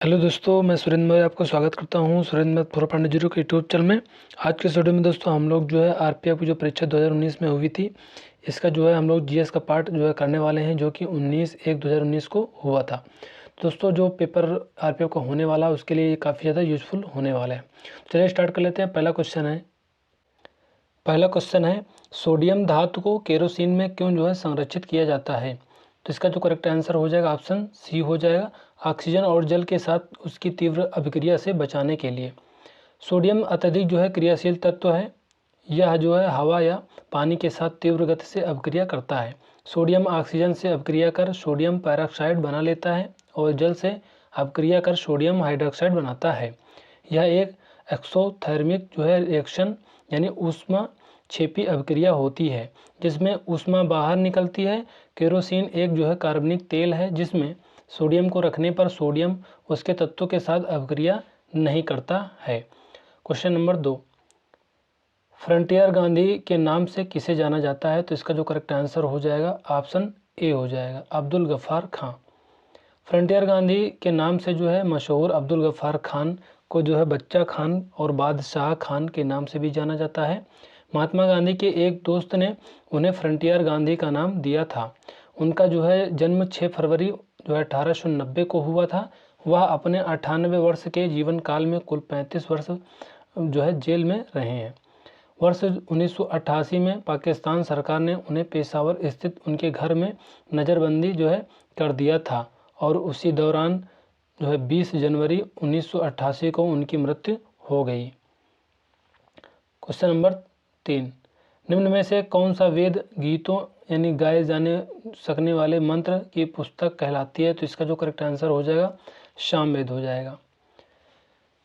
Hello दोस्तों, मैं सुरेंद्र मौर्य आपका स्वागत करता हूं Surendra math for Pandey zero के यूट्यूब चैनल में। आज के इस वीडियो में दोस्तों हम लोग जो है आरपीएफ की जो परीक्षा 2019 में हुई थी, इसका जो है हम लोग जीएस का पार्ट जो है करने वाले हैं, जो कि 19/1/2019 को हुआ था। दोस्तों जो पेपर आरपीएफ का होने वाला है उसके लिए ये काफ़ी ज़्यादा यूजफुल होने वाला है। चलिए स्टार्ट कर लेते हैं। पहला क्वेश्चन है सोडियम धातु को केरोसिन में क्यों जो है संरक्षित किया जाता है। तो इसका जो करेक्ट आंसर हो जाएगा ऑप्शन सी हो जाएगा, ऑक्सीजन और जल के साथ उसकी तीव्र अभिक्रिया से बचाने के लिए। सोडियम अत्यधिक जो है क्रियाशील तत्व है। यह जो है हवा या पानी के साथ तीव्र गति से अभिक्रिया करता है। सोडियम ऑक्सीजन से अभिक्रिया कर सोडियम पेरोक्साइड बना लेता है और जल से अभिक्रिया कर सोडियम हाइड्रोक्साइड बनाता है। यह एक एक्सोथर्मिक जो है रिएक्शन यानी ऊष्मा छेपी अभिक्रिया होती है, जिसमें ऊष्मा बाहर निकलती है। केरोसिन एक जो है कार्बनिक तेल है, जिसमें सोडियम को रखने पर सोडियम उसके तत्वों के साथ अभिक्रिया नहीं करता है। क्वेश्चन नंबर 2, फ्रंटियर गांधी के नाम से किसे जाना जाता है। तो इसका जो करेक्ट आंसर हो जाएगा ऑप्शन ए हो जाएगा, अब्दुल गफ्फार खां। फ्रंटियर गांधी के नाम से जो है मशहूर अब्दुल गफ्फार खान को जो है बच्चा खान और बादशाह खान के नाम से भी जाना जाता है। महात्मा गांधी के एक दोस्त ने उन्हें फ्रंटियर गांधी का नाम दिया था। उनका जो है जन्म 6 फरवरी जो है 1890 को हुआ था। वह अपने 98 वर्ष के जीवन काल में कुल 35 वर्ष जो है जेल में रहे हैं। वर्ष 1988 में पाकिस्तान सरकार ने उन्हें पेशावर स्थित उनके घर में नज़रबंदी जो है कर दिया था और उसी दौरान जो है 20 जनवरी 1988 को उनकी मृत्यु हो गई। क्वेश्चन नंबर 3, निम्न में से कौन सा वेद गीतों यानी गाए जाने सकने वाले मंत्र की पुस्तक कहलाती है। तो इसका जो करेक्ट आंसर हो जाएगा सामवेद हो जाएगा।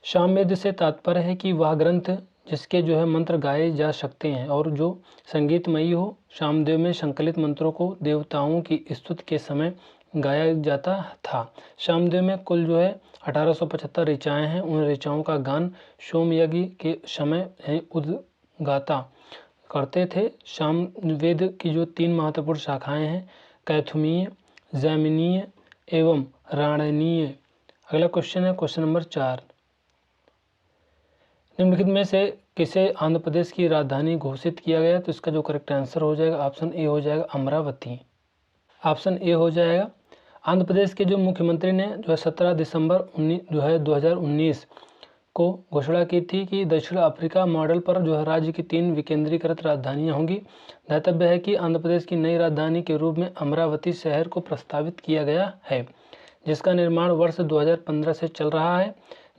सामवेद से तात्पर्य है कि वह ग्रंथ जिसके जो है मंत्र गाए जा सकते हैं और जो संगीतमयी हो। सामवेद में संकलित मंत्रों को देवताओं की स्तुति के समय गाया जाता था। सामवेद में कुल जो है 1875 ऋचाएँ हैं। उन ऋचाओं का गान सोमयज्ञ के समय उद्गाता करते थे। सामवेद की जो 3 महत्वपूर्ण शाखाएं हैं, कैथुमीय, जैमिनीय एवं राणनीय। अगला क्वेश्चन है क्वेश्चन नंबर 4, निम्नलिखित में से किसे आंध्र प्रदेश की राजधानी घोषित किया गया। तो इसका जो करेक्ट आंसर हो जाएगा ऑप्शन ए हो जाएगा, अमरावती। ऑप्शन ए हो जाएगा। आंध्र प्रदेश के जो मुख्यमंत्री ने जो है 17 दिसंबर 2019 को घोषणा की थी कि दक्षिण अफ्रीका मॉडल पर जो है राज्य की 3 विकेंद्रीकृत राजधानियां होंगी। ध्यातव्य है कि आंध्र प्रदेश की नई राजधानी के रूप में अमरावती शहर को प्रस्तावित किया गया है, जिसका निर्माण वर्ष 2015 से चल रहा है।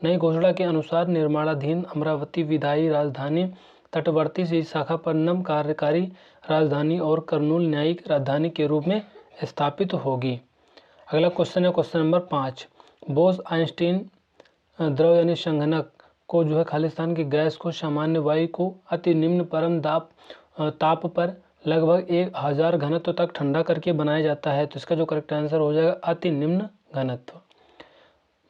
नई घोषणा के अनुसार निर्माणाधीन अमरावती विधायी राजधानी, तटवर्ती विशाखापट्टनम कार्यकारी राजधानी और कर्नूल न्यायिक राजधानी के रूप में स्थापित होगी। अगला क्वेश्चन है क्वेश्चन नंबर 5, बोस आइंस्टीन द्रव यानी संघनक को जो है खालिस्तान की गैस को सामान्य वायु को अति निम्न परम ताप पर लगभग 1000 घनत्व तक ठंडा करके बनाया जाता है। तो इसका जो करेक्ट आंसर हो जाएगा अति निम्न घनत्व।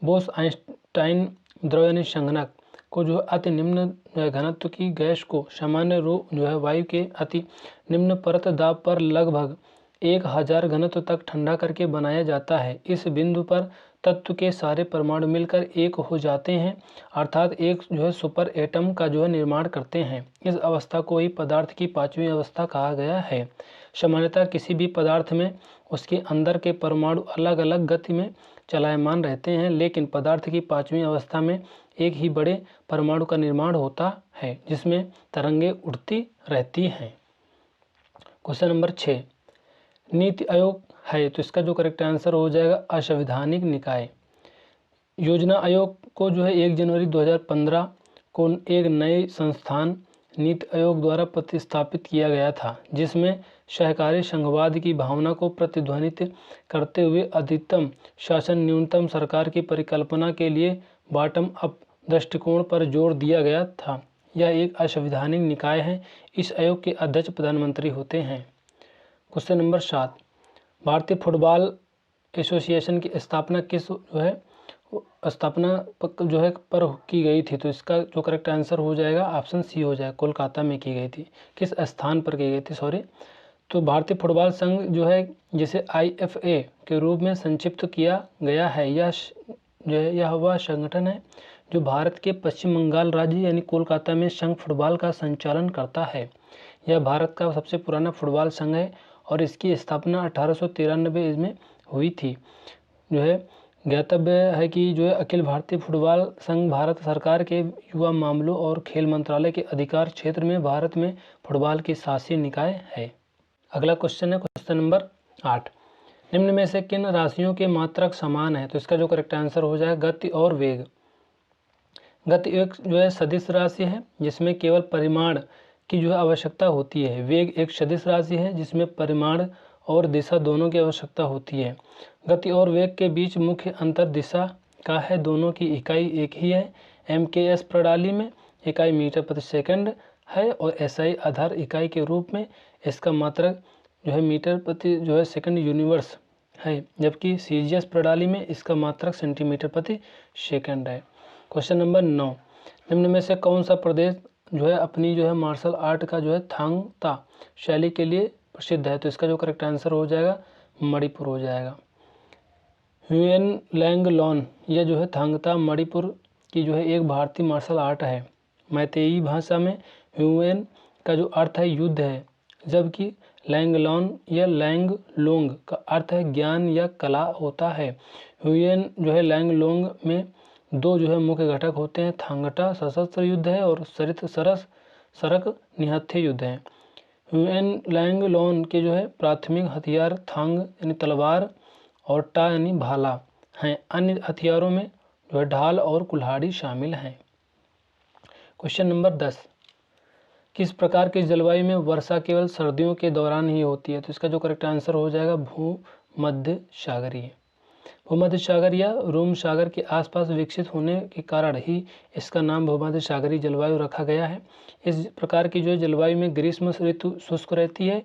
बोस आइंस्टाइन द्रव यानी संघनक को जो अति निम्न घनत्व की गैस को सामान्य रूप जो है वायु के अति निम्न परत दाब पर लगभग 1000 घनत्व तक ठंडा करके बनाया जाता है। इस बिंदु पर तत्व के सारे परमाणु मिलकर एक हो जाते हैं, अर्थात एक जो है सुपर एटम का जो है निर्माण करते हैं। इस अवस्था को ही पदार्थ की 5वीं अवस्था कहा गया है। सामान्यतः किसी भी पदार्थ में उसके अंदर के परमाणु अलग अलग गति में चलायमान रहते हैं, लेकिन पदार्थ की 5वीं अवस्था में एक ही बड़े परमाणु का निर्माण होता है, जिसमें तरंगें उड़ती रहती हैं। क्वेश्चन नंबर 6, नीति आयोग है। तो इसका जो करेक्ट आंसर हो जाएगा असंवैधानिक निकाय। योजना आयोग को जो है 1 जनवरी 2015 को एक नए संस्थान नीति आयोग द्वारा प्रतिस्थापित किया गया था, जिसमें सहकारी संघवाद की भावना को प्रतिध्वनित करते हुए अधिकतम शासन न्यूनतम सरकार की परिकल्पना के लिए बॉटम अप दृष्टिकोण पर जोर दिया गया था। यह एक असंवैधानिक निकाय है। इस आयोग के अध्यक्ष प्रधानमंत्री होते हैं। क्वेश्चन नंबर 7, भारतीय फुटबॉल एसोसिएशन की स्थापना किस जो है पर की गई थी। तो इसका जो करेक्ट आंसर हो जाएगा ऑप्शन सी हो जाएगा, कोलकाता में की गई थी। किस स्थान पर की गई थी, सॉरी। तो भारतीय फुटबॉल संघ जो है जिसे IFA के रूप में संक्षिप्त किया गया है, यह जो है यह वह संगठन है जो भारत के पश्चिम बंगाल राज्य यानी कोलकाता में संघ फुटबॉल का संचालन करता है। यह भारत का सबसे पुराना फुटबॉल संघ है और इसकी स्थापना 1893 में हुई थी। जो है ज्ञातव्य है कि जो है अखिल भारतीय फुटबॉल संघ भारत सरकार के युवा मामलों और खेल मंत्रालय के अधिकार क्षेत्र में भारत में फुटबॉल की शासी निकाय है। अगला क्वेश्चन है क्वेश्चन नंबर 8। निम्न में से किन राशियों के मात्रक समान है? तो इसका जो करेक्ट आंसर हो जाएगा गति और वेग। गति एक जो है सदिश राशि है जिसमें केवल परिमाण की जो है आवश्यकता होती है। वेग एक सदिश राशि है जिसमें परिमाण और दिशा दोनों की आवश्यकता होती है। गति और वेग के बीच मुख्य अंतर दिशा का है, दोनों की इकाई एक ही है। MKS प्रणाली में इकाई मीटर प्रति सेकंड है और SI आधार इकाई के रूप में इसका मात्रक जो है मीटर प्रति जो है सेकंड यूनिवर्स है, जबकि CGS प्रणाली में इसका मात्रक सेंटीमीटर प्रति सेकंड है। Question number 9। निम्न में से कौन सा प्रदेश जो है अपनी जो है मार्शल आर्ट का जो है थांग ता शैली के लिए प्रसिद्ध है? तो इसका जो करेक्ट आंसर हो जाएगा मणिपुर हो जाएगा। ह्युएन लैंग लॉन यह जो है थांग ता मणिपुर की जो है एक भारतीय मार्शल आर्ट है। मैतेई भाषा में ह्युएन का जो अर्थ है युद्ध है, जबकि लैंगलॉन या लैंग लोंग का अर्थ है ज्ञान या कला होता है। ह्युएन जो है लैंगलोंग में दो जो है मुख्य घटक होते हैं, थांगटा सशस्त्र युद्ध है और सरित सरस सरक निहत्थे युद्ध है। ह्युएन लैंगलॉन के जो है प्राथमिक हथियार थांग यानी तलवार और टा यानी भाला हैं। अन्य हथियारों में जो है ढाल और कुल्हाड़ी शामिल हैं। Question number 10। किस प्रकार की जलवायु में वर्षा केवल सर्दियों के दौरान ही होती है? तो इसका जो करेक्ट आंसर हो जाएगा भूमध्य सागरीय। भूमध्य सागर या रोम सागर के आसपास विकसित होने के कारण ही इसका नाम भूमध्य सागरीय जलवायु रखा गया है। इस प्रकार की जो है जलवायु में ग्रीष्म ऋतु शुष्क रहती है,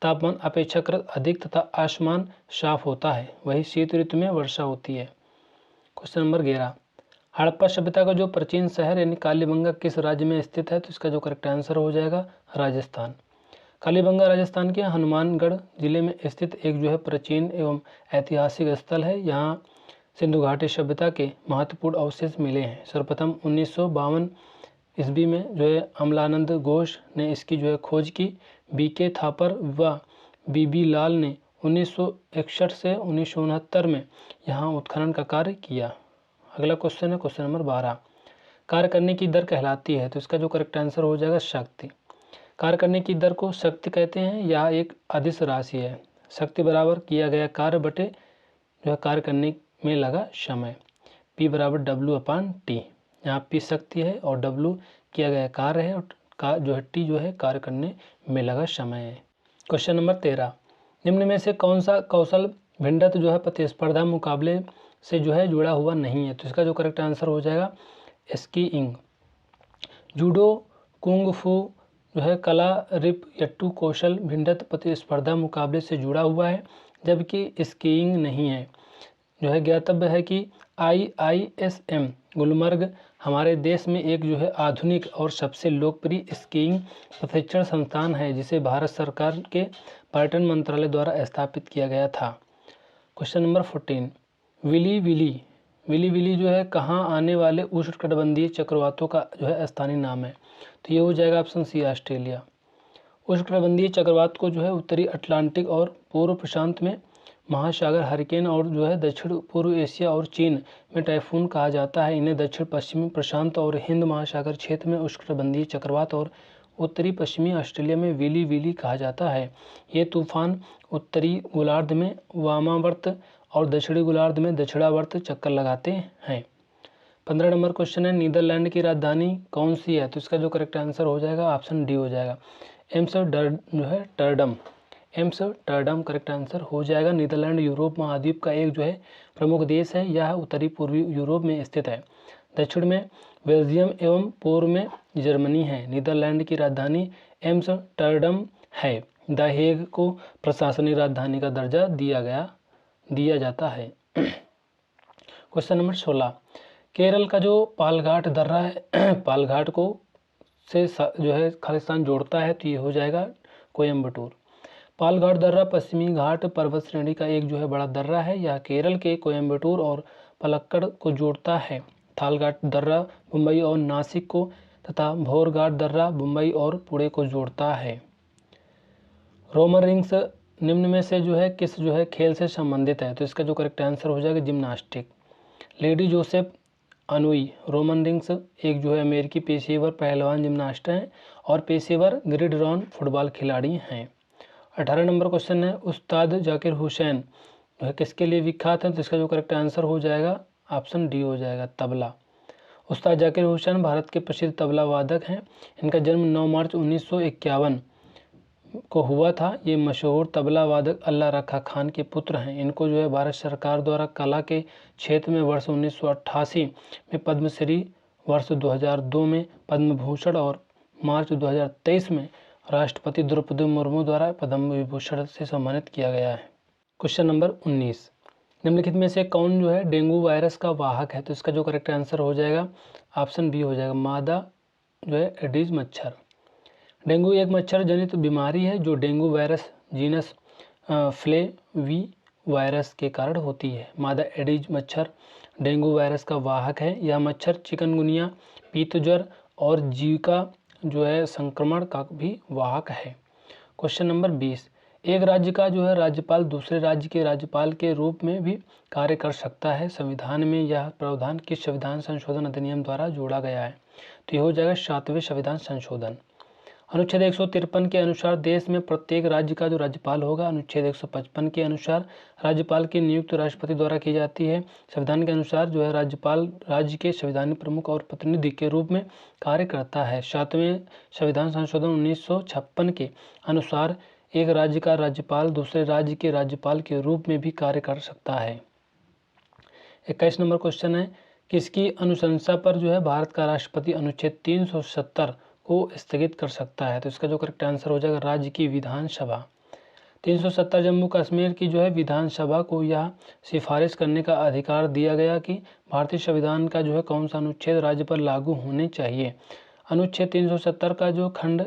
तापमान अपेक्षाकृत अधिक तथा आसमान साफ होता है, वही शीत ऋतु में वर्षा होती है। Question number 11। हड़प्पा सभ्यता का जो प्राचीन शहर यानी कालीबंगा किस राज्य में स्थित है? तो इसका जो करेक्ट आंसर हो जाएगा राजस्थान। कालीबंगा राजस्थान के हनुमानगढ़ जिले में स्थित एक जो है प्राचीन एवं ऐतिहासिक स्थल है। यहाँ सिंधु घाटी सभ्यता के महत्वपूर्ण अवशेष मिले हैं। सर्वप्रथम 1952 ईस्वी में जो है अमलानंद घोष ने इसकी जो है खोज की। BK थापर व BB लाल ने 1961 से 1969 में यहाँ उत्खनन का कार्य किया। अगला क्वेश्चन है क्वेश्चन नंबर 12। कार्य करने की दर कहलाती है? तो इसका जो करेक्ट आंसर हो जाएगा शक्ति। कार्य करने की दर को शक्ति कहते हैं। यह एक अदिश राशि है। शक्ति बराबर किया गया कार्य बटे जो है कार्य करने में लगा समय। P बराबर W/T। यहाँ P शक्ति है और W किया गया कार्य है और जो है T जो है कार्य करने में लगा समय है। Question number 13। निम्न में से कौन सा कौशल भिन्नत्व जो है प्रतिस्पर्धा मुकाबले से जो है जुड़ा हुआ नहीं है? तो इसका जो करेक्ट आंसर हो जाएगा स्कीइंग। जूडो, कुंग फू जो है कला, रिप यट्टू कौशल भिन्नत्व प्रतिस्पर्धा मुकाबले से जुड़ा हुआ है, जबकि स्कीइंग नहीं है। जो है ज्ञातव्य है कि IISM गुलमर्ग हमारे देश में एक जो है आधुनिक और सबसे लोकप्रिय स्कीइंग प्रशिक्षण संस्थान है, जिसे भारत सरकार के पर्यटन मंत्रालय द्वारा स्थापित किया गया था। Question number 14। विली विली जो है कहाँ आने वाले उष्णकटिबंधीय चक्रवातों का जो है स्थानीय नाम है? तो ये हो जाएगा ऑप्शन सी ऑस्ट्रेलिया। उष्णकटिबंधीय चक्रवात को जो है उत्तरी अटलांटिक और पूर्व प्रशांत में महासागर हरिकेन और जो है दक्षिण पूर्व एशिया और चीन में टाइफून कहा जाता है। इन्हें दक्षिण पश्चिमी प्रशांत और हिंद महासागर क्षेत्र में उष्णकटिबंधीय चक्रवात और उत्तरी पश्चिमी ऑस्ट्रेलिया में विली कहा जाता है। ये तूफान उत्तरी गोलार्ध में वामावर्त और दक्षिणी गोलार्ध में दक्षिणावर्त चक्कर लगाते हैं। 15 नंबर क्वेश्चन है नीदरलैंड की राजधानी कौन सी है? तो इसका जो करेक्ट आंसर हो जाएगा ऑप्शन डी हो जाएगा एम्स्टर्डम करेक्ट आंसर हो जाएगा। नीदरलैंड यूरोप महाद्वीप का एक जो है प्रमुख देश है। यह उत्तरी पूर्वी यूरोप में स्थित है। दक्षिण में बेल्जियम एवं पूर्व में जर्मनी है। नीदरलैंड की राजधानी एम्स्टर्डम है। द हेग को प्रशासनिक राजधानी का दर्जा दिया जाता है। Question number 16। केरल का जो पालघाट दर्रा है पालघाट को से जो है खालिस्तान जोड़ता है, तो ये हो जाएगा कोयम्बटूर। पालघाट दर्रा पश्चिमी घाट पर्वत श्रेणी का एक जो है बड़ा दर्रा है। यह केरल के कोयम्बटूर और पलक्कड़ को जोड़ता है। थालघाट दर्रा मुंबई और नासिक को तथा भोरघाट दर्रा मुंबई और पुणे को जोड़ता है। रोमन रिंग्स निम्न में से किस खेल से संबंधित है, तो इसका जो करेक्ट आंसर हो जाएगा जिम्नास्टिक। लेडी जोसेफ अनुई रोमन रिंग्स एक अमेरिकी पेशेवर पहलवान जिम्नास्ट हैं और पेशेवर ग्रिडरॉन फुटबॉल खिलाड़ी हैं। 18 नंबर क्वेश्चन है, उस्ताद जाकिर हुसैन किसके लिए विख्यात है, तो इसका जो करेक्ट आंसर हो जाएगा ऑप्शन डी हो जाएगा तबला। उस्ताद जाकिर हुसैन भारत के प्रसिद्ध तबला वादक हैं। इनका जन्म 9 मार्च 1951 को हुआ था। ये मशहूर तबला वादक अल्लाह रखा खान के पुत्र हैं। इनको भारत सरकार द्वारा कला के क्षेत्र में वर्ष 1988 में पद्मश्री, वर्ष 2002 में पद्म भूषण और मार्च 2023 में राष्ट्रपति द्रौपदी मुर्मू द्वारा पद्म विभूषण से सम्मानित किया गया है। क्वेश्चन नंबर 19, निम्नलिखित में से कौन डेंगू वायरस का वाहक है, तो इसका जो करेक्ट आंसर हो जाएगा ऑप्शन बी हो जाएगा मादा एडीज मच्छर। डेंगू एक मच्छर जनित बीमारी है जो dengue virus genus flavi virus के कारण होती है। मादा एडीज मच्छर डेंगू वायरस का वाहक है। यह मच्छर चिकनगुनिया, पीत ज्वर और जीका संक्रमण का भी वाहक है। क्वेश्चन नंबर 20, एक राज्य का राज्यपाल दूसरे राज्य के राज्यपाल के रूप में भी कार्य कर सकता है। संविधान में यह प्रावधान किस संविधान संशोधन अधिनियम द्वारा जोड़ा गया है, तो यह हो जाएगा 7वें संविधान संशोधन। अनुच्छेद 153 के अनुसार देश में प्रत्येक राज्य का राज्यपाल होगा। अनुच्छेद 155 के अनुसार राज्यपाल की नियुक्ति राष्ट्रपति द्वारा की जाती है। संविधान के अनुसार राज्यपाल राज्य के संवैधानिक प्रमुख और प्रतिनिधि के रूप में कार्य करता है। 7वें संविधान संशोधन 1956 के अनुसार एक राज्य का राज्यपाल दूसरे राज्य के राज्यपाल के रूप में भी कार्य कर सकता है। 21 नंबर क्वेश्चन है, किसकी अनुशंसा पर भारत का राष्ट्रपति अनुच्छेद 370 को स्थगित कर सकता है, तो इसका जो करेक्ट आंसर हो जाएगा राज्य की विधानसभा। 370 जम्मू कश्मीर की विधानसभा को यह सिफारिश करने का अधिकार दिया गया कि भारतीय संविधान का कौन सा अनुच्छेद राज्य पर लागू होने चाहिए। अनुच्छेद 370 का खंड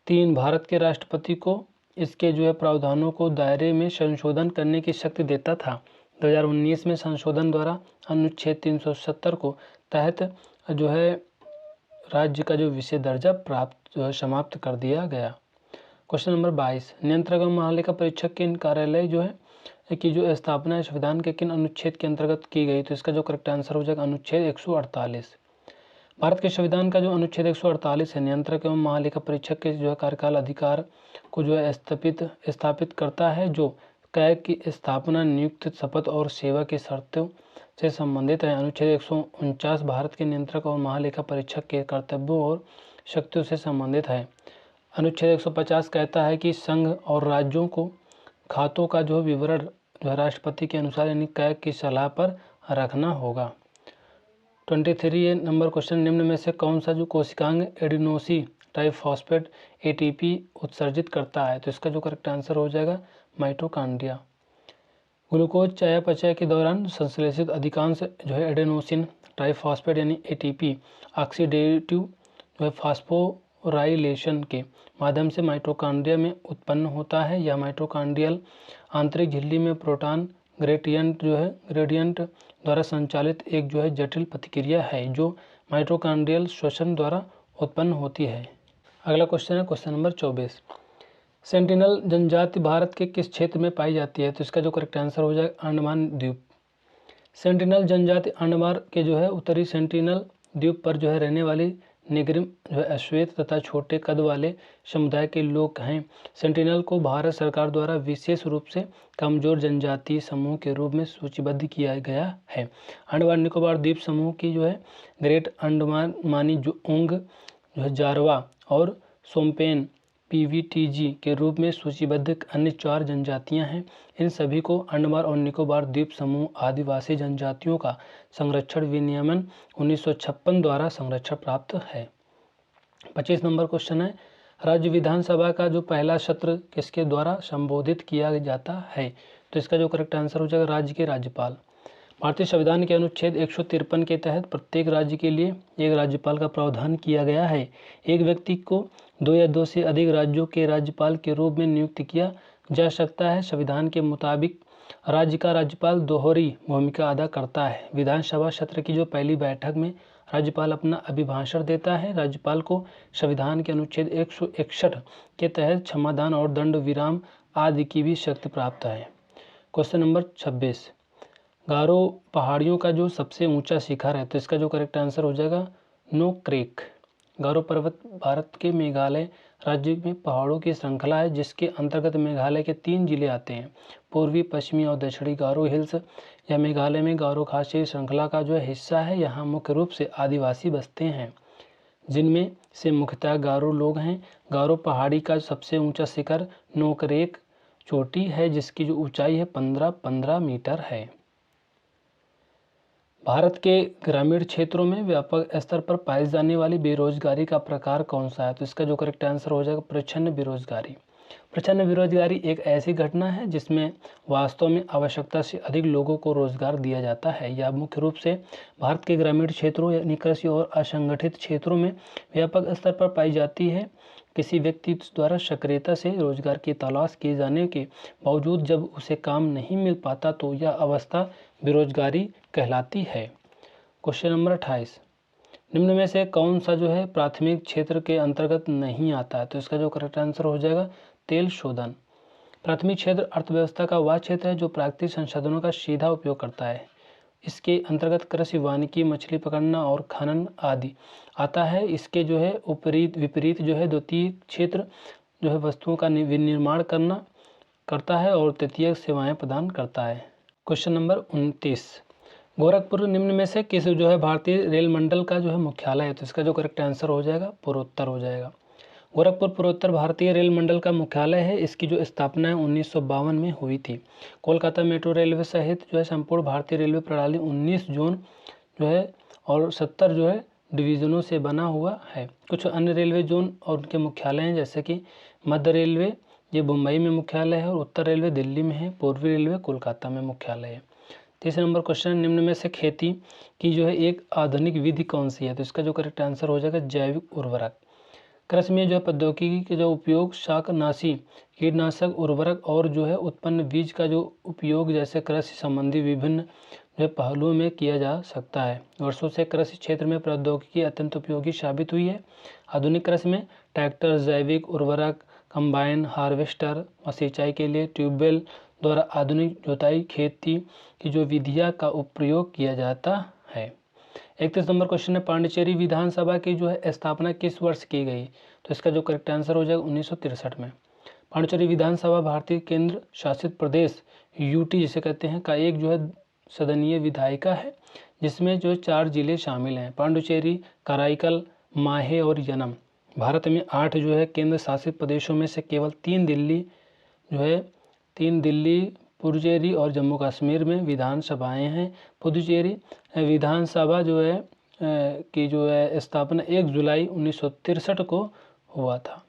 3 भारत के राष्ट्रपति को इसके प्रावधानों को दायरे में संशोधन करने की शक्ति देता था। 2019 में संशोधन द्वारा अनुच्छेद 370 को तहत राज्य का विशेष दर्जा प्राप्त समाप्त कर दिया गया। क्वेश्चन नंबर 22, नियंत्रक एवं महालेखा परीक्षक के कार्यालय की स्थापना संविधान के किन अनुच्छेद के अंतर्गत की गई, तो इसका जो करेक्ट आंसर हो जाएगा अनुच्छेद 148। भारत के संविधान का अनुच्छेद 148 है, नियंत्रक एवं महालेखा परीक्षक के कार्यकाल अधिकार को स्थापित करता है, जो कैग की स्थापना, नियुक्ति, शपथ और सेवा की शर्तों से संबंधित है। अनुच्छेद 149 भारत के नियंत्रक और महालेखा परीक्षक के कर्तव्यों और शक्तियों से संबंधित है। अनुच्छेद 150 कहता है कि संघ और राज्यों को खातों का विवरण राष्ट्रपति के अनुसार यानी कैग की सलाह पर रखना होगा। 23 नंबर क्वेश्चन, निम्न में से कौन सा कोशिकांग एडिनोसी ट्राइफॉस्फेट एटीपी उत्सर्जित करता है, तो इसका जो करेक्ट आंसर हो जाएगा माइटोकॉन्ड्रिया। ग्लूकोज चयापचय के दौरान संश्लेषित अधिकांश एडेनोसिन ट्राइफॉस्फेट यानी एटीपी ऑक्सीडेटिव फास्फोराइलेशन के माध्यम से माइटोकॉन्ड्रिया में उत्पन्न होता है। यह माइटोकॉन्ड्रियल आंतरिक झिल्ली में प्रोटॉन ग्रेडियंट द्वारा संचालित एक जटिल प्रतिक्रिया है जो माइटोकॉन्ड्रियल श्वसन द्वारा उत्पन्न होती है। अगला क्वेश्चन है क्वेश्चन नंबर 24, सेंटिनल जनजाति भारत के किस क्षेत्र में पाई जाती है, तो इसका जो करेक्ट आंसर हो जाएगा अंडमान द्वीप। सेंटिनल जनजाति अंडमान के उत्तरी सेंटिनल द्वीप पर रहने वाली निग्रिम अश्वेत तथा छोटे कद वाले समुदाय के लोग हैं। सेंटिनल को भारत सरकार द्वारा विशेष रूप से कमजोर जनजातीय समूह के रूप में सूचीबद्ध किया गया है। अंडमान निकोबार द्वीप समूह की ग्रेट अंडमानी ओंग जारवा और सोम्पेन पीवीटीजी के रूप में सूचीबद्ध अन्य 4 जनजातियां हैं। इन सभी को अंडमान और निकोबार द्वीप समूह आदिवासी जनजातियों का संरक्षण विनियमन 1956 द्वारा संरक्षण प्राप्त है। 25 नंबर क्वेश्चन है, राज्य विधानसभा का पहला सत्र किसके द्वारा संबोधित किया जाता है, तो इसका जो करेक्ट आंसर हो जाएगा राज्य के राज्यपाल। भारतीय संविधान के अनुच्छेद 153 के तहत प्रत्येक राज्य के लिए एक राज्यपाल का प्रावधान किया गया है। एक व्यक्ति को 2 या 2 से अधिक राज्यों के राज्यपाल के रूप में नियुक्त किया जा सकता है। संविधान के मुताबिक राज्य का राज्यपाल दोहरी भूमिका अदा करता है। विधानसभा सत्र की जो पहली बैठक में राज्यपाल अपना अभिभाषण देता है। राज्यपाल को संविधान के अनुच्छेद 161 के तहत क्षमादान और दंड विराम आदि की भी शक्ति प्राप्त है। क्वेश्चन नंबर 26, गारो पहाड़ियों का जो सबसे ऊंचा शिखर है, तो इसका जो करेक्ट आंसर हो जाएगा नोक्रेक। गारो पर्वत भारत के मेघालय राज्य में पहाड़ों की श्रृंखला है, जिसके अंतर्गत मेघालय के 3 जिले आते हैं, पूर्वी, पश्चिमी और दक्षिणी गारो हिल्स। यह मेघालय में गारो खासी श्रृंखला का जो है हिस्सा है। यहाँ मुख्य रूप से आदिवासी बसते हैं, जिनमें से मुख्यतः गारो लोग हैं। गारो पहाड़ी का सबसे ऊंचा शिखर नोकरेक चोटी है, जिसकी जो ऊंचाई है 15 मीटर है। भारत के ग्रामीण क्षेत्रों में व्यापक स्तर पर पाई जाने वाली बेरोजगारी का प्रकार कौन सा है, तो इसका जो करेक्ट आंसर हो जाएगा प्रच्छन्न बेरोजगारी। प्रच्छन्न बेरोजगारी एक ऐसी घटना है जिसमें वास्तव में आवश्यकता से अधिक लोगों को रोजगार दिया जाता है। यह मुख्य रूप से भारत के ग्रामीण क्षेत्रों यानी कृषि और असंगठित क्षेत्रों में व्यापक स्तर पर पाई जाती है। किसी व्यक्ति द्वारा सक्रियता से रोजगार की तलाश किए जाने के बावजूद जब उसे काम नहीं मिल पाता तो यह अवस्था बेरोजगारी कहलाती है। क्वेश्चन नंबर 28, निम्न में से कौन सा जो है प्राथमिक क्षेत्र के अंतर्गत नहीं आता है, तो इसका जो करेक्ट आंसर हो जाएगा तेल शोधन। प्राथमिक क्षेत्र अर्थव्यवस्था का वह क्षेत्र है जो प्राकृतिक संसाधनों का सीधा उपयोग करता है। इसके अंतर्गत कृषि, वानिकी, मछली पकड़ना और खनन आदि आता है। इसके जो है विपरीत जो है द्वितीय क्षेत्र जो है वस्तुओं का विनिर्माण करता है और तृतीय सेवाएं प्रदान करता है। क्वेश्चन नंबर 29, गोरखपुर निम्न में से किस जो है भारतीय रेल मंडल का जो है मुख्यालय है, तो इसका जो करेक्ट आंसर हो जाएगा पूर्वोत्तर हो जाएगा। गोरखपुर पूर्वोत्तर भारतीय रेल मंडल का मुख्यालय है। इसकी जो स्थापना है 1952 में हुई थी। कोलकाता मेट्रो रेलवे सहित जो है संपूर्ण भारतीय रेलवे प्रणाली 19 जोन जो है और 70 जो है डिवीजनों से बना हुआ है। कुछ अन्य रेलवे जोन और उनके मुख्यालय हैं, जैसे कि मध्य रेलवे ये मुंबई में मुख्यालय है और उत्तर रेलवे दिल्ली में है, पूर्वी रेलवे कोलकाता में मुख्यालय है। तीसरे नंबर क्वेश्चन, निम्न में से खेती की जो है एक आधुनिक विधि कौन सी है, तो इसका जो करेक्ट आंसर हो जाएगा जैविक उर्वरक। कृषि में जो है प्रौद्योगिकी के जो उपयोग शाकनाशी, कीटनाशक, उर्वरक और जो है उत्पन्न बीज का जो उपयोग जैसे कृषि संबंधी विभिन्न जो है पहलुओं में किया जा सकता है। वर्षों से कृषि क्षेत्र में प्रौद्योगिकी अत्यंत उपयोगी साबित हुई है। आधुनिक कृषि में ट्रैक्टर, जैविक उर्वरक, कंबाइन हार्वेस्टर और सिंचाई के लिए ट्यूबवेल द्वारा आधुनिक जोताई खेती की जो विधियाँ का प्रयोग किया जाता है। 31 नंबर क्वेश्चन है, पांडिचेरी विधानसभा की जो है स्थापना किस वर्ष की गई, तो इसका जो करेक्ट आंसर हो जाएगा 1963 में। पांडिचेरी विधानसभा भारतीय केंद्र शासित प्रदेश यूटी जिसे कहते हैं का एक जो है सदनीय विधायिका है, जिसमें जो 4 जिले शामिल हैं, पांडिचेरी, कराईकल, माहे और यनम। भारत में 8 जो है केंद्र शासित प्रदेशों में से केवल 3 दिल्ली, पुडुचेरी और जम्मू कश्मीर में विधानसभाएं हैं। पुडुचेरी विधानसभा जो है की जो है स्थापना 1 जुलाई 1963 को हुआ था।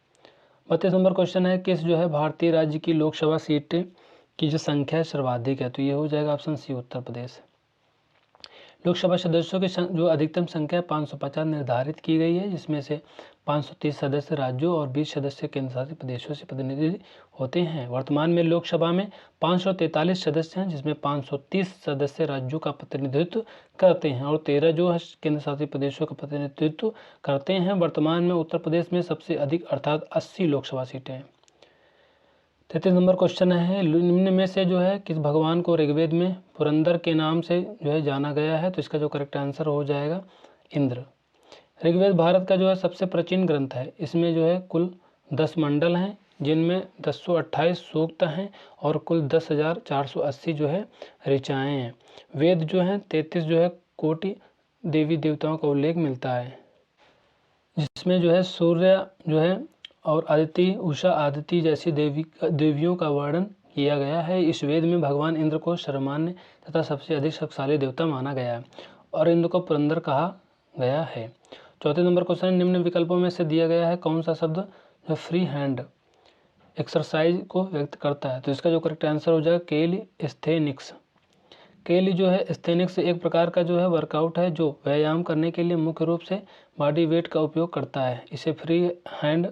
32 नंबर क्वेश्चन है, किस जो है भारतीय राज्य की लोकसभा सीटें की जो संख्या सर्वाधिक है, तो ये हो जाएगा ऑप्शन सी उत्तर प्रदेश। लोकसभा सदस्यों की जो अधिकतम संख्या 550 निर्धारित की गई है, जिसमें से 530 सदस्य राज्यों और 20 सदस्य केंद्र शासित प्रदेशों से प्रतिनिधि होते हैं। वर्तमान में लोकसभा में 543 सदस्य हैं, जिसमें 530 सदस्य राज्यों का प्रतिनिधित्व करते हैं और 13 जो है केंद्र शासित प्रदेशों का प्रतिनिधित्व करते हैं। वर्तमान में उत्तर प्रदेश में सबसे अधिक अर्थात 80 लोकसभा सीटें हैं। 33 नंबर क्वेश्चन है, निम्न में से जो है किस भगवान को ऋग्वेद में पुरंदर के नाम से जो है जाना गया है, तो इसका जो करेक्ट आंसर हो जाएगा इंद्र। ऋग्वेद भारत का जो है सबसे प्राचीन ग्रंथ है। इसमें जो है कुल 10 मंडल हैं, जिनमें 1028 सूक्त हैं और कुल 10,480 जो है ऋचाएँ हैं। वेद जो हैं 33 जो है कोटि देवी देवताओं का उल्लेख मिलता है, जिसमें जो है सूर्य जो है और आदित्य, उषा, आदित्य जैसी देवियों का वर्णन किया गया है। इस वेद में भगवान इंद्र को सर्वमान्य तथा सबसे अधिक शक्तिशाली देवता माना गया है और इंद्र को पुरंदर कहा गया है। 34 नंबर क्वेश्चन, निम्न विकल्पों में से दिया गया है कौन सा शब्द जो फ्री हैंड एक्सरसाइज को व्यक्त करता है, तो इसका जो करेक्ट आंसर हो जाएगा कैलिस्थेनिक्स। कैली जो है स्थेनिक्स एक प्रकार का जो है वर्कआउट है जो व्यायाम करने के लिए मुख्य रूप से बॉडी वेट का उपयोग करता है। इसे फ्री हैंड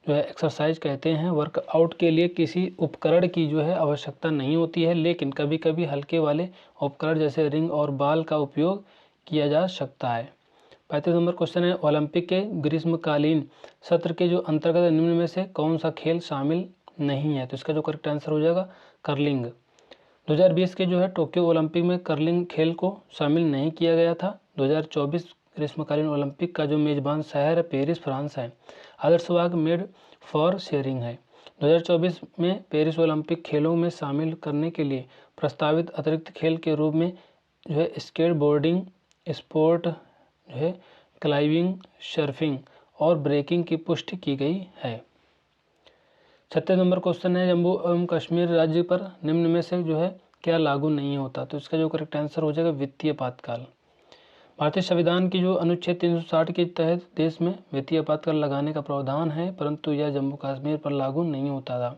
जो है एक्सरसाइज कहते हैं। वर्कआउट के लिए किसी उपकरण की जो है आवश्यकता नहीं होती है, लेकिन कभी कभी हल्के वाले उपकरण जैसे रिंग और बाल का उपयोग किया जा सकता है। 35 नंबर क्वेश्चन है, ओलंपिक के ग्रीष्मकालीन सत्र के जो अंतर्गत निम्न में से कौन सा खेल शामिल नहीं है? तो इसका जो करेक्ट आंसर हो जाएगा कर्लिंग। 2020 के जो है टोक्यो ओलंपिक में कर्लिंग खेल को शामिल नहीं किया गया था। 2024 ग्रीष्मकालीन ओलंपिक का जो मेजबान शहर पेरिस फ्रांस है। आदर्श वाक्य मेड फॉर शेयरिंग है। 2024 में पेरिस ओलंपिक खेलों में शामिल करने के लिए प्रस्तावित अतिरिक्त खेल के रूप में जो है स्केट बोर्डिंग, स्पोर्ट जो है क्लाइंबिंग, सर्फिंग और ब्रेकिंग की पुष्टि की गई है। 36 नंबर क्वेश्चन है, जम्मू एवं कश्मीर राज्य पर निम्न में से जो है क्या लागू नहीं होता? तो इसका जो करेक्ट आंसर हो जाएगा वित्तीय आपातकाल। भारतीय संविधान की जो अनुच्छेद 360 के तहत देश में वित्तीय आपातकाल लगाने का प्रावधान है, परंतु यह जम्मू कश्मीर पर लागू नहीं होता था।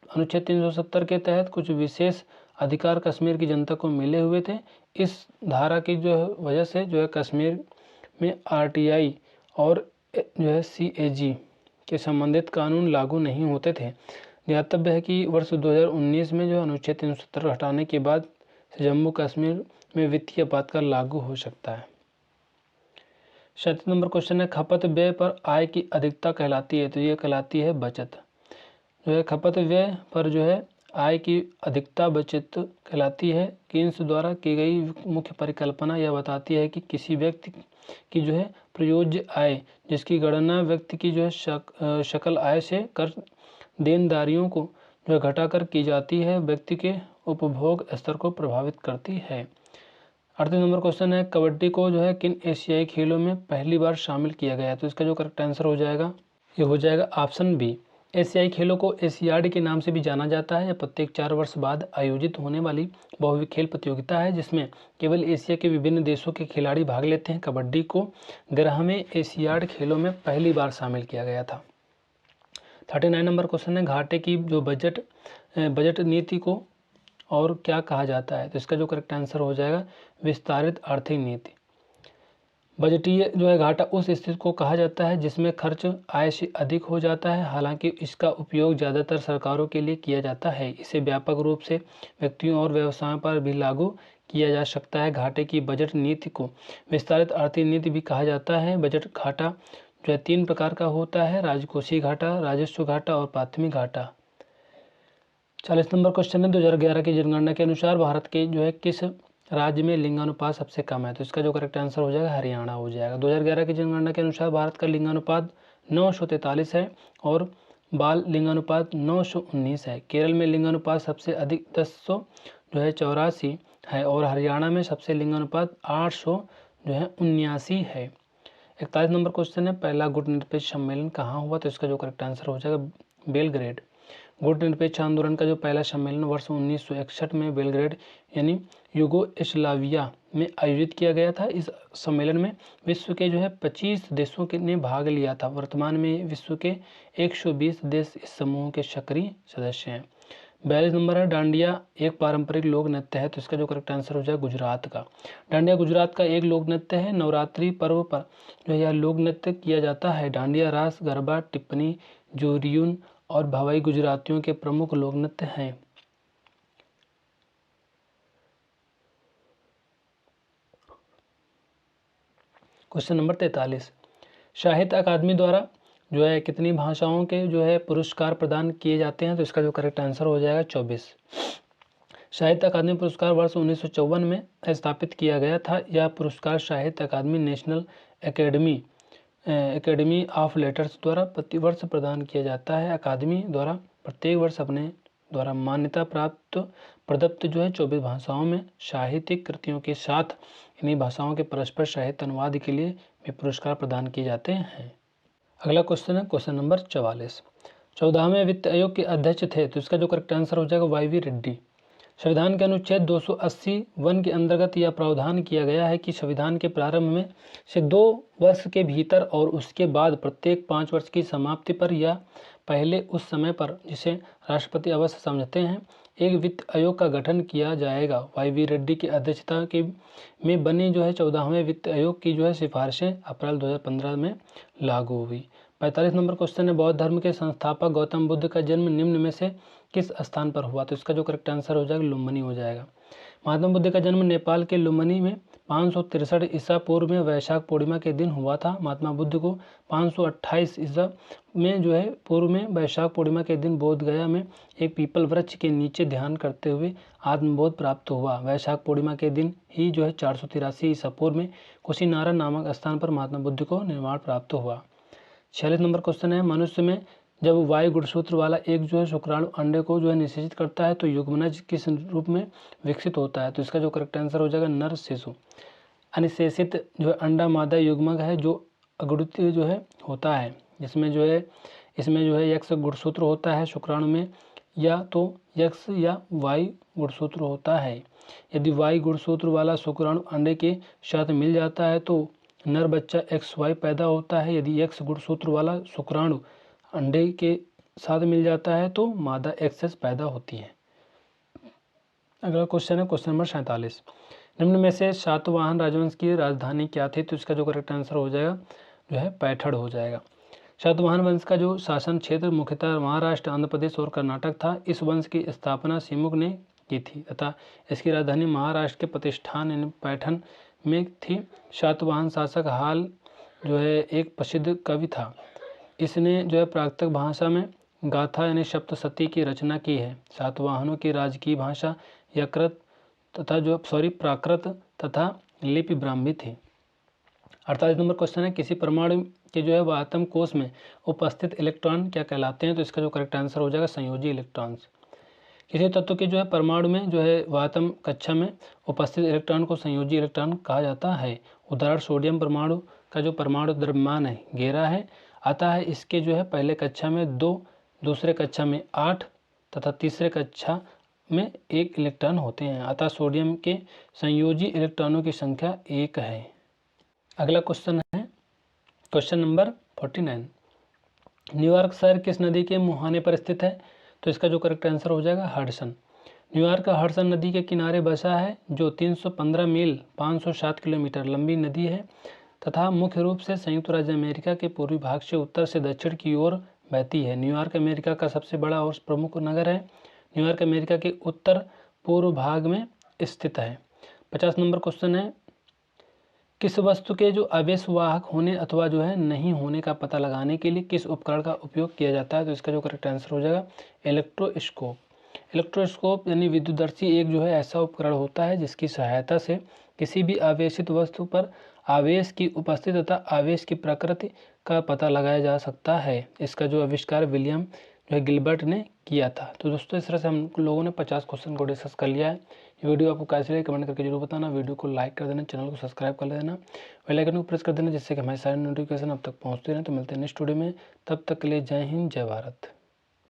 अनुच्छेद 370 के तहत कुछ विशेष अधिकार कश्मीर की जनता को मिले हुए थे। इस धारा की जो वजह से जो है कश्मीर में RTI और जो है CAG के संबंधित कानून लागू नहीं होते थे। ज्ञातव्य है कि वर्ष 2019 में जो अनुच्छेद 370 हटाने के बाद जम्मू कश्मीर में वित्तीय आपातकाल लागू हो सकता है। 37 नंबर क्वेश्चन है, खपत व्यय पर आय की अधिकता कहलाती है? तो ये कहलाती है बचत। जो है खपत व्यय पर जो है आय की अधिकता बचत कहलाती है। कीन्स द्वारा की गई मुख्य परिकल्पना यह बताती है कि किसी व्यक्ति की जो है प्रयोज्य आय, जिसकी गणना व्यक्ति की जो है सकल आय से कर देनदारियों को जो है घटाकर की जाती है, व्यक्ति के उपभोग स्तर को प्रभावित करती है। 38 नंबर क्वेश्चन है, कबड्डी को जो है किन एशियाई खेलों में पहली बार शामिल किया गया है? तो इसका जो करेक्ट आंसर हो जाएगा ये हो जाएगा ऑप्शन बी। एशियाई खेलों को एशियाड के नाम से भी जाना जाता है। यह प्रत्येक 4 वर्ष बाद आयोजित होने वाली बहुविध खेल प्रतियोगिता है, जिसमें केवल एशिया के विभिन्न देशों के खिलाड़ी भाग लेते हैं। कबड्डी को 11वें एशियाड खेलों में पहली बार शामिल किया गया था। 39 नंबर क्वेश्चन है, घाटे की जो बजट नीति को और क्या कहा जाता है? तो इसका जो करेक्ट आंसर हो जाएगा विस्तारित आर्थिक नीति। बजटीय जो है घाटा उस स्थिति को कहा जाता है जिसमें खर्च आय से अधिक हो जाता है, हालांकि इसका उपयोग ज़्यादातर सरकारों के लिए किया जाता है। इसे व्यापक रूप से व्यक्तियों और व्यवसायों पर भी लागू किया जा सकता है। घाटे की बजट नीति को विस्तारित आर्थिक नीति भी कहा जाता है। बजट घाटा जो है 3 प्रकार का होता है, राजकोषीय घाटा, राजस्व घाटा और प्राथमिक घाटा। 40 नंबर क्वेश्चन है, 2011 की जनगणना के अनुसार भारत के जो है किस राज्य में लिंगानुपात सबसे कम है? तो इसका जो करेक्ट आंसर हो जाएगा हरियाणा हो जाएगा। 2011 की जनगणना के अनुसार भारत का लिंगानुपात 943 है और बाल लिंगानुपात 919 है। केरल में लिंगानुपात सबसे अधिक 1084 है और हरियाणा में सबसे लिंगानुपात 879 है। 41 नंबर क्वेश्चन है, पहला गुटनिरपेक्ष सम्मेलन कहाँ हुआ? तो इसका जो करेक्ट आंसर हो जाएगा बेलग्रेड। गुटनिरपेक्ष आंदोलन का जो पहला सम्मेलन वर्ष 1961 में बेलग्रेड यानी यूगोस्लाविया में आयोजित किया गया था। इस सम्मेलन में विश्व के जो है 25 देशों के ने भाग लिया था। वर्तमान में विश्व के 120 देश इस समूह के सक्रिय सदस्य हैं। 42 नंबर है, डांडिया एक पारंपरिक लोक नृत्य है। तो इसका जो करेक्ट आंसर हो जाएगा गुजरात का। डांडिया गुजरात का एक लोक नृत्य है। नवरात्रि पर्व पर जो यह लोक नृत्य किया जाता है। डांडिया, रास, गरबा, टिप्पणी, जोरियून और भवाई गुजरातियों के प्रमुख लोक नृत्य हैं। क्वेश्चन नंबर 43, साहित्य अकादमी द्वारा जो है कितनी भाषाओं के जो है पुरस्कार प्रदान किए जाते हैं? तो इसका जो करेक्ट आंसर हो जाएगा 24। साहित्य अकादमी पुरस्कार वर्ष 1954 में स्थापित किया गया था। यह पुरस्कार साहित्य अकादमी नेशनल एकेडमी ऑफ लेटर्स द्वारा प्रतिवर्ष प्रदान किया जाता है। अकादमी द्वारा प्रत्येक वर्ष अपने द्वारा मान्यता प्राप्त प्रदत्त जो है 24 भाषाओं में साहित्यिक कृतियों के साथ इन्हीं भाषाओं के परस्पर साहित्य अनुवाद के लिए भी पुरस्कार प्रदान किए जाते हैं। अगला क्वेश्चन है क्वेश्चन नंबर 44, 14वें वित्त आयोग के अध्यक्ष थे? तो इसका जो करेक्ट आंसर हो जाएगा YV रेड्डी। संविधान के अनुच्छेद 280(1) के अंतर्गत यह प्रावधान किया गया है कि संविधान के प्रारंभ में से 2 वर्ष के भीतर और उसके बाद प्रत्येक 5 वर्ष की समाप्ति पर या पहले उस समय पर जिसे राष्ट्रपति अवश्य समझते हैं एक वित्त आयोग का गठन किया जाएगा। YV रेड्डी की अध्यक्षता के में बने जो है 14वें वित्त आयोग की जो है सिफारिशें अप्रैल 2015 में लागू हुई। 45 नंबर क्वेश्चन है, बौद्ध धर्म के संस्थापक गौतम बुद्ध का जन्म निम्न में से किस स्थान पर हुआ? तो इसका जो करेक्ट आंसर हो जाएगा लुम्बिनी हो जाएगा। महात्मा बुद्ध का जन्म नेपाल के लुम्बिनी में 563 ईसा पूर्व में वैशाख पूर्णिमा के दिन हुआ था। महात्मा बुद्ध को 528 ईसा में जो है पूर्व में वैशाख पूर्णिमा के दिन बोध गया में एक पीपल वृक्ष के नीचे ध्यान करते हुए आत्मबोध प्राप्त हुआ। वैशाख पूर्णिमा के दिन ही जो है 483 ईसा पूर्व में कुशीनारा नामक स्थान पर महात्मा बुद्ध को निर्वाण प्राप्त हुआ। 46 नंबर क्वेश्चन है, मनुष्य में जब वायु गुणसूत्र वाला एक जो है शुक्राणु अंडे को जो है निषेचित करता है तो युग्मनज किस रूप में विकसित होता है? तो इसका जो करेक्ट आंसर हो जाएगा नर शिशु। अनिषेचित जो है अंडा मादा युग्मक है जो अगुणित जो है होता है, जिसमें जो है इसमें जो है एक्स गुणसूत्र होता है शुक्राणु में, या तो एक्स या वाई गुणसूत्र होता है। यदि वाई गुणसूत्र वाला शुक्राणु अंडे के साथ मिल जाता है तो नर बच्चा XY पैदा होता है। यदि एक्स गुणसूत्र वाला शुक्राणु अंडे के साथ मिल जाता है तो मादा XS पैदा होती है। अगला क्वेश्चन है क्वेश्चन नंबर 47, निम्न में से सातवाहन राजवंश की राजधानी क्या थी? तो इसका जो करेक्ट आंसर हो जाएगा जो है पैठड़ हो जाएगा। सातवाहन वंश का जो शासन क्षेत्र मुख्यतः महाराष्ट्र, आंध्र प्रदेश और कर्नाटक था। इस वंश की स्थापना सिमुक ने की थी तथा इसकी राजधानी महाराष्ट्र के प्रतिष्ठान यानी पैठण में थी। सातवाहन शासक हाल जो है एक प्रसिद्ध कवि था। इसने जो है प्राकृतिक भाषा में गाथा यानी सप्तशती की रचना की है। सातवाहनों की राजकीय भाषा यकृत तथा प्राकृत तथा लिपि ब्राह्मी थी। 48 नंबर क्वेश्चन है, किसी परमाणु के जो है वह आत्म कोश में उपस्थित इलेक्ट्रॉन क्या कहलाते हैं? तो इसका जो करेक्ट आंसर हो जाएगा संयोजी इलेक्ट्रॉन्स। किसी तत्व के जो है परमाणु में जो है वातम कक्षा में उपस्थित इलेक्ट्रॉन को संयोजी इलेक्ट्रॉन कहा जाता है। उदाहरण सोडियम परमाणु का जो परमाणु द्रव्यमान है घेरा है, आता है इसके जो है पहले कक्षा में 2, दूसरे कक्षा में 8 तथा तीसरे कक्षा में 1 इलेक्ट्रॉन होते हैं। अतः सोडियम के संयोजी इलेक्ट्रॉनों की संख्या 1 है। अगला क्वेश्चन है क्वेश्चन नंबर 49, न्यूयॉर्क शहर किस नदी के मुहाने पर स्थित है? तो इसका जो करेक्ट आंसर हो जाएगा हडसन। न्यूयॉर्क का हडसन नदी के किनारे बसा है जो 315 मील 507 किलोमीटर लंबी नदी है तथा मुख्य रूप से संयुक्त राज्य अमेरिका के पूर्वी भाग से उत्तर से दक्षिण की ओर बहती है। न्यूयॉर्क अमेरिका का सबसे बड़ा और प्रमुख नगर है। न्यूयॉर्क अमेरिका के उत्तर पूर्व भाग में स्थित है। 50 नंबर क्वेश्चन है, किस वस्तु के जो आवेशवाहक होने अथवा जो है नहीं होने का पता लगाने के लिए किस उपकरण का उपयोग किया जाता है? तो इसका जो करेक्ट आंसर हो जाएगा इलेक्ट्रोस्कोप। इलेक्ट्रोस्कोप यानी विद्युतदर्शी एक जो है ऐसा उपकरण होता है जिसकी सहायता से किसी भी आवेशित वस्तु पर आवेश की उपस्थिति तथा आवेश की प्रकृति का पता लगाया जा सकता है। इसका जो आविष्कार विलियम जो है गिलबर्ट ने किया था। तो दोस्तों इस तरह से हम लोगों ने 50 क्वेश्चन को डिस्कस कर लिया है। ये वीडियो आपको कैसे लगी कमेंट करके जरूर बताना। वीडियो को लाइक कर देना, चैनल को सब्सक्राइब कर लेना, बेल आइकन को प्रेस कर देना जिससे कि हमारे सारे नोटिफिकेशन अब तक पहुँचते रहें। तो मिलते हैं नेक्स्ट वीडियो में, तब तक के लिए जय हिंद जय भारत।